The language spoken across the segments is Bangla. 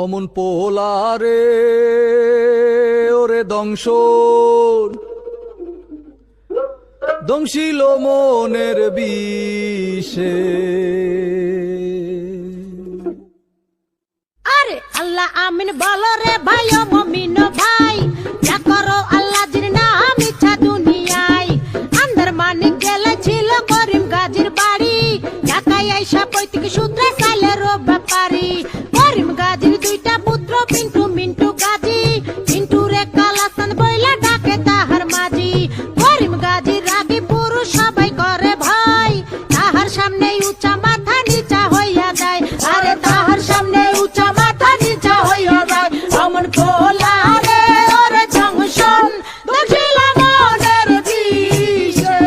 অমন পোলারে ওরে দংশন দংশিল মনের বিষে। আরে আল্লাহ আমিন বলো রে ভাই ও মমিন ভাই, যা করো আল্লাহ জির নাম ইচ্ছা দুনিয়ায়। আন্দার মানিক গেলে ছিল করিম গাজীর বাড়ি, ঢাকায় আইসা পৈতৃক সূত্রে চাইলের ব্যাপারী। করিম গাজীর দুইটা পুত্র পিন্টু মিন্টু গাজী, মিন্টু রে কালাসান বইলা ডাকে তাহার মাঝি। করিম গাজীর রাগী পুরুষ সবাই করে ভয়, তাহার সামনে উঁচা মাথা নিচা হইয়া যায়। আরে তাহার সামনে উঁচা মাথা নিচা হইয়া যায়। অমন পোলারে ওরে জংশন দখিল মনের বিষে।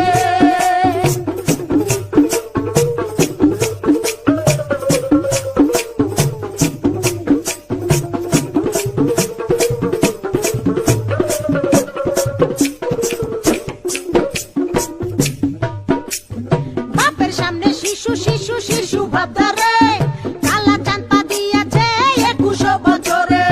বাপের সামনে শিশু শিশু শিশু ভাবদারে, কালা চাঁদ পা দিয়াছে 21 বছরে।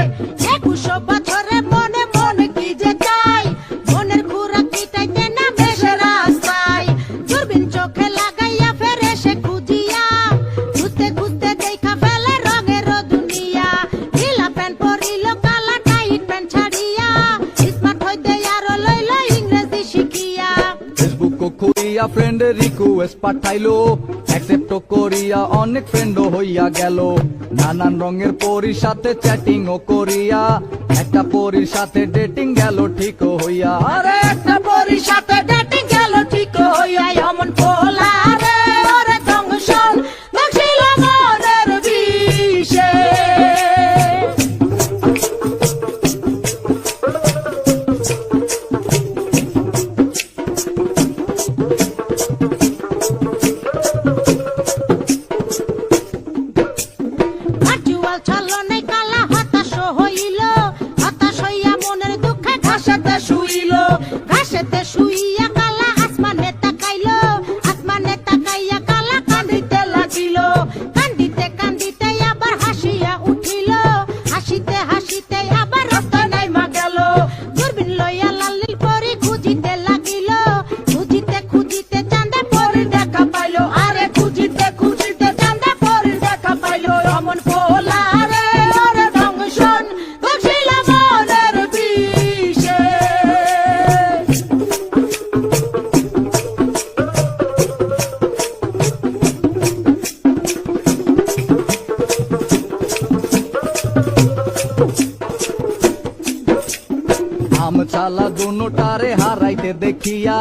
21 বছরে মনে মনে কি যে চাই, মনের খুরাক মিটাইতে না বেশে রাস্তায়। দূরবীন চোখে লাগাইয়া ফেরে সে খুঁজিয়া, খুঁজতে খুঁজতে দেখা ফেলে রঙের দুনিয়া। ঢিলা প্যান্ট পরিল কালা টাইট প্যান্ট ছাড়িয়া, স্মার্ট হইতে আরো লইল ইংরেজি শিখিয়া। ফেসবুক খুলিয়া ফ্রেন্ডের রিকোয়েস্ট পাঠাইলো, অ্যাকসেপ্ট করিয়া অনেক ফ্রেন্ডও হইয়া গেল। নানান রঙের পরির সাথে চ্যাটিং ও করিয়া, একটা পরির সাথে ডেটিং গেল ঠিক হইয়া। আরে একটা পরির সাথে ডেটিং গেল ঠিক হইয়া। অমন পোলারে ওরে জংশন দখিল মনের বিষে। ভার্চুয়াল ছলনায় কালা হতাশ হইল, হতাশ হইয়া মনের দুঃখে ঘাসেতে শুইল। ঘাসেতে শুইয়া কালা আসমানে তাকাইল, আসমানে তাকাইয়া কালা কান্দিতে লাগিল। কান্দিতে কান্দিতে আবার হাসিয়া উঠিল, হাসিতে হাসিতে আবার রাস্তায় নাইমা গেল। দূরবীন লইয়া লাল নীল পরি খুঁজিতে লাগিল, খুঁজিতে খুঁজিতে চাঁদে পরির দেখা পাইল। আরে খুঁজিতে খুঁজিতে চাঁদে পরির দেখা পাইল। অমন পোলারে ওরে জংশন দখিল মনের বিষে। আম চালা দুটারে হারাইতে দেখিয়া,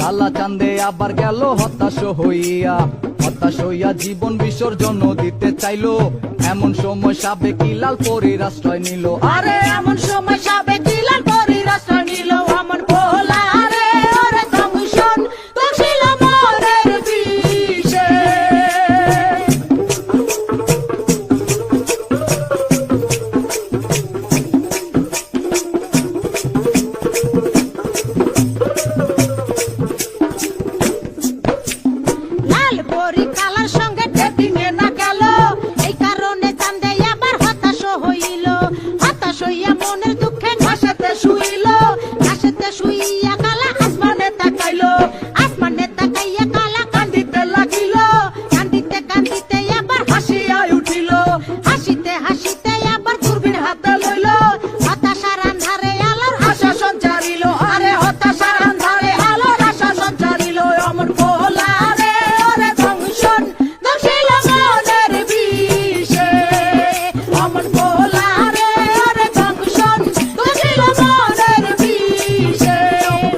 কালা চান্দে আবার গেল হতাশ হইয়া। হতাশ হইয়া জীবন বিসর্জন দিতে চাইলো, এমন সময় সাবেকি লাল পরীর আশ্রয় নিল। আরে এমন সময় সাবেকি লাল পরীর আশ্রয় নিল। অমন পোলারে ওরে জংশন দখিল মনের বিষে। লাল পরি কালার সঙ্গে ডেটিং এ না গেল, এই কারণে চাঁদে আবার হতাশ হইল। হতাশ হইয়া মনের দুঃখে ঘাসেতে শুইল, ঘাসেতে শুইয়া কালা আসমানে তাকাইল। আসমানে তাকাইয়া কালা কান্দিতে লাগিল, কান্দিতে কান্দিতে আবার হাসিয়া উঠিল। হাসিতে হাসিতে আবার দূরবীন হাতে লইল, হতাশার আন্ধারে আলোর আশা সঞ্চারিল। আরে হতাশার আন্ধারে আলোর আশা সঞ্চারিল। অমন পোলারে ওরে জংশন দখিল মনের বিষে। অমন পোলারে ওরে জংশন দখিল মনের বিষে।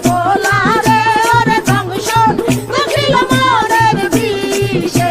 পোলারে ওরে জংশন দখিল মনের বিষে।